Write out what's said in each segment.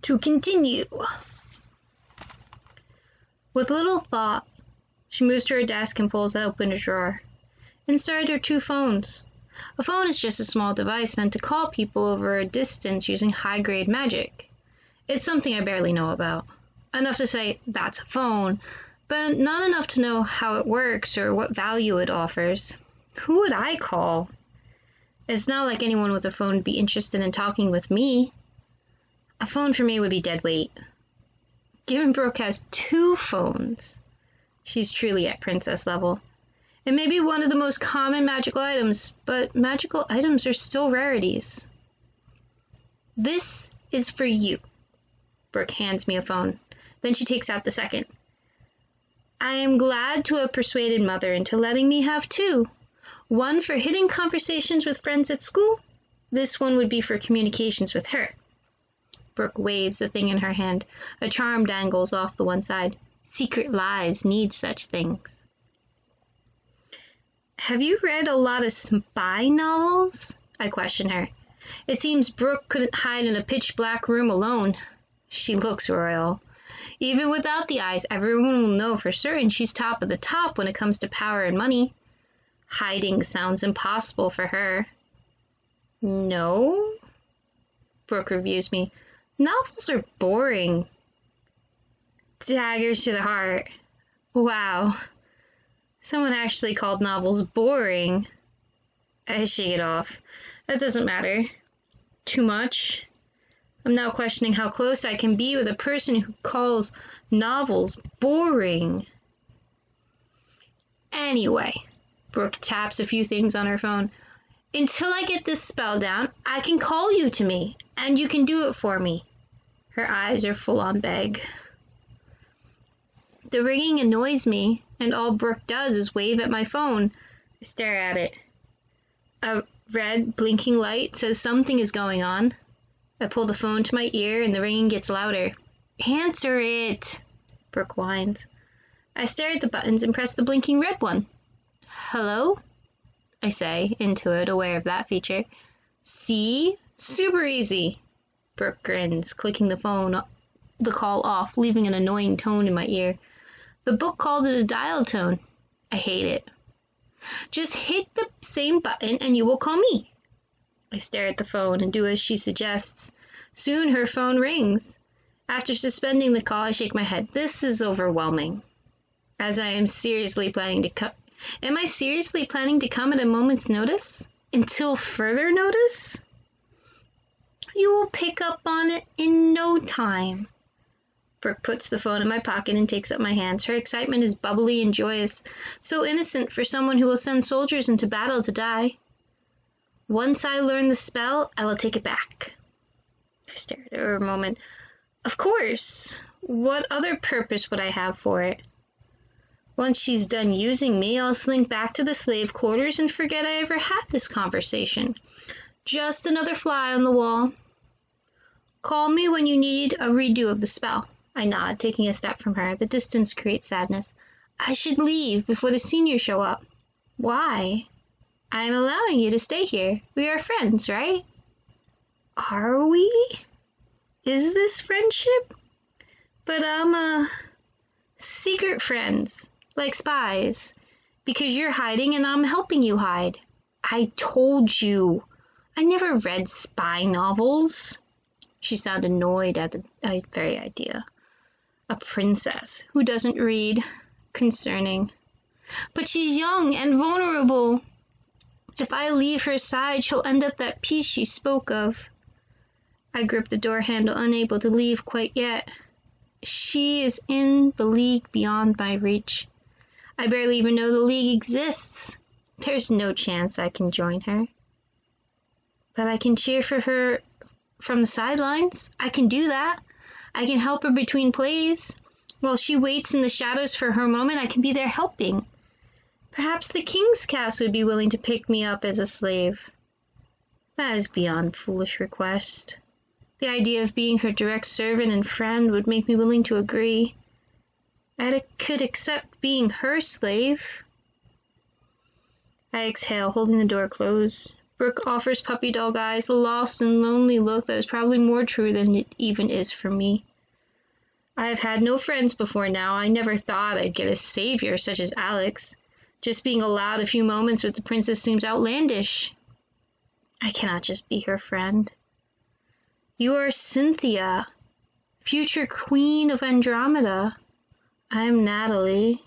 To continue. With little thought, she moves to her desk and pulls open a drawer. Inside are 2 phones. A phone is just a small device meant to call people over a distance using high-grade magic. It's something I barely know about. Enough to say, that's a phone, but not enough to know how it works or what value it offers. Who would I call? It's not like anyone with a phone would be interested in talking with me. A phone for me would be dead weight. Given Brooke has 2 phones, she's truly at princess level. It may be one of the most common magical items, but magical items are still rarities. This is for you. Brooke hands me a phone. Then she takes out the second. I am glad to have persuaded Mother into letting me have 2. One for hidden conversations with friends at school. This one would be for communications with her. Brooke waves the thing in her hand. A charm dangles off the one side. Secret lives need such things. Have you read a lot of spy novels? I question her. It seems Brooke couldn't hide in a pitch-black room alone. She looks royal. Even without the eyes, everyone will know for certain she's top of the top when it comes to power and money. Hiding sounds impossible for her. No? Brooke reviews me. Novels are boring. Daggers to the heart. Wow. Someone actually called novels boring. I shake it off. That doesn't matter. Too much. I'm now questioning how close I can be with a person who calls novels boring. Anyway, Brooke taps a few things on her phone. Until I get this spell down, I can call you to me, and you can do it for me. Her eyes are full on beg. The ringing annoys me, and all Brooke does is wave at my phone. I stare at it. A red, blinking light says something is going on. I pull the phone to my ear, and the ringing gets louder. Answer it, Brooke whines. I stare at the buttons and press the blinking red one. Hello? I say, into it, aware of that feature. See? Super easy. Brooke grins, clicking the call off, leaving an annoying tone in my ear. The book called it a dial tone. I hate it. Just hit the same button and you will call me. I stare at the phone and do as she suggests. Soon her phone rings. After suspending the call, I shake my head. This is overwhelming. Am I seriously planning to come at a moment's notice? Until further notice? You will pick up on it in no time. Brooke puts the phone in my pocket and takes up my hands. Her excitement is bubbly and joyous, so innocent for someone who will send soldiers into battle to die. Once I learn the spell, I will take it back. I stare at her a moment. Of course. What other purpose would I have for it? Once she's done using me, I'll slink back to the slave quarters and forget I ever had this conversation. Just another fly on the wall. Call me when you need a redo of the spell. I nod, taking a step from her. The distance creates sadness. I should leave before the seniors show up. Why? I am allowing you to stay here. We are friends, right? Are we? Is this friendship? But secret friends, like spies, because you're hiding and I'm helping you hide. I told you. I never read spy novels. She sounded annoyed at the very idea. A princess who doesn't read. Concerning. But she's young and vulnerable. If I leave her side, she'll end up that peace she spoke of. I grip the door handle, unable to leave quite yet. She is in the league beyond my reach. I barely even know the league exists. There's no chance I can join her. But I can cheer for her from the sidelines. I can do that. I can help her between plays. While she waits in the shadows for her moment, I can be there helping. Perhaps the king's cast would be willing to pick me up as a slave. That is beyond foolish request. The idea of being her direct servant and friend would make me willing to agree. I could accept being her slave. I exhale, holding the door closed. Brooke offers puppy dog eyes, a lost and lonely look that is probably more true than it even is for me. I have had no friends before now. I never thought I'd get a savior such as Alex. Just being allowed a few moments with the princess seems outlandish. I cannot just be her friend. You are Cynthia, future queen of Andromeda. I am Natalie,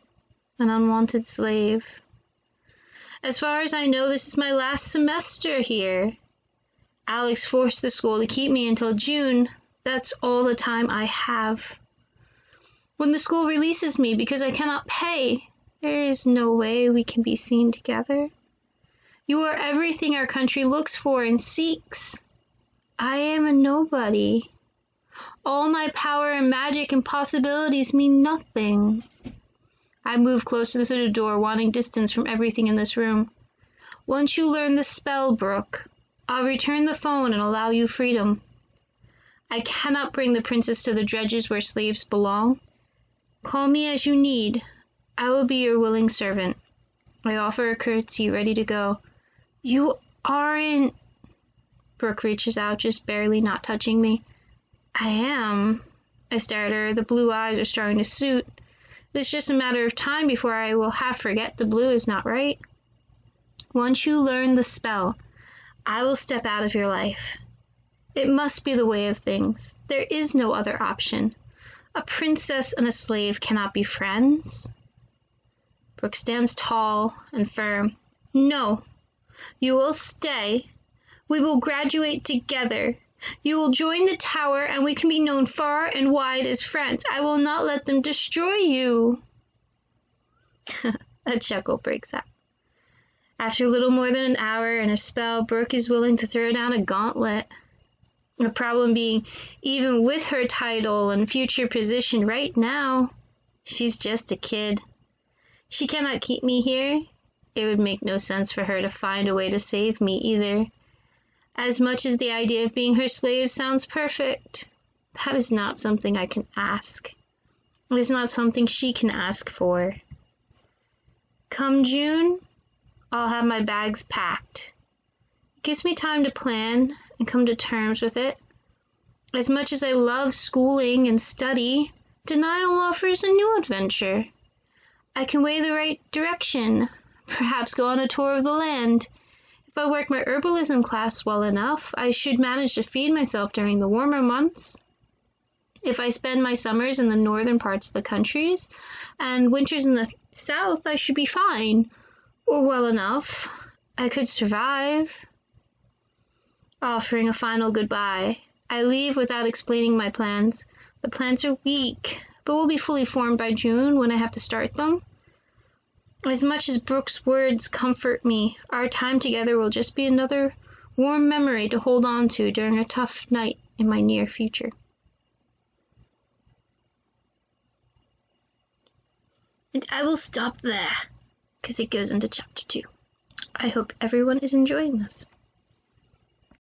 an unwanted slave. As far as I know, this is my last semester here. Alex forced the school to keep me until June. That's all the time I have. When the school releases me because I cannot pay, there is no way we can be seen together. You are everything our country looks for and seeks. I am a nobody. All my power and magic and possibilities mean nothing. I move closer to the door, wanting distance from everything in this room. Once you learn the spell, Brooke, I'll return the phone and allow you freedom. I cannot bring the princess to the dredges where slaves belong. Call me as you need. I will be your willing servant. I offer a curtsy, ready to go. You aren't... Brooke reaches out, just barely not touching me. I am. I stare at her. The blue eyes are starting to suit. It's just a matter of time before I will half forget the blue is not right. Once you learn the spell, I will step out of your life. It must be the way of things. There is no other option. A princess and a slave cannot be friends. Brooke stands tall and firm. No, you will stay. We will graduate together. You will join the tower and we can be known far and wide as friends. I will not let them destroy you. A chuckle breaks out. After little more than an hour and a spell, Brooke is willing to throw down a gauntlet. The problem being, even with her title and future position right now, she's just a kid. She cannot keep me here. It would make no sense for her to find a way to save me either. As much as the idea of being her slave sounds perfect, that is not something I can ask. It is not something she can ask for. Come June, I'll have my bags packed. It gives me time to plan and come to terms with it. As much as I love schooling and study, denial offers a new adventure. I can weigh the right direction, perhaps go on a tour of the land. If I work my herbalism class well enough, I should manage to feed myself during the warmer months. If I spend my summers in the northern parts of the countries and winters in the south, I should be fine, or well enough. I could survive. Offering a final goodbye, I leave without explaining my plans. The plans are weak, but will be fully formed by June when I have to start them. As much as Brooke's words comfort me, our time together will just be another warm memory to hold on to during a tough night in my near future. And I will stop there, because it goes into chapter 2. I hope everyone is enjoying this.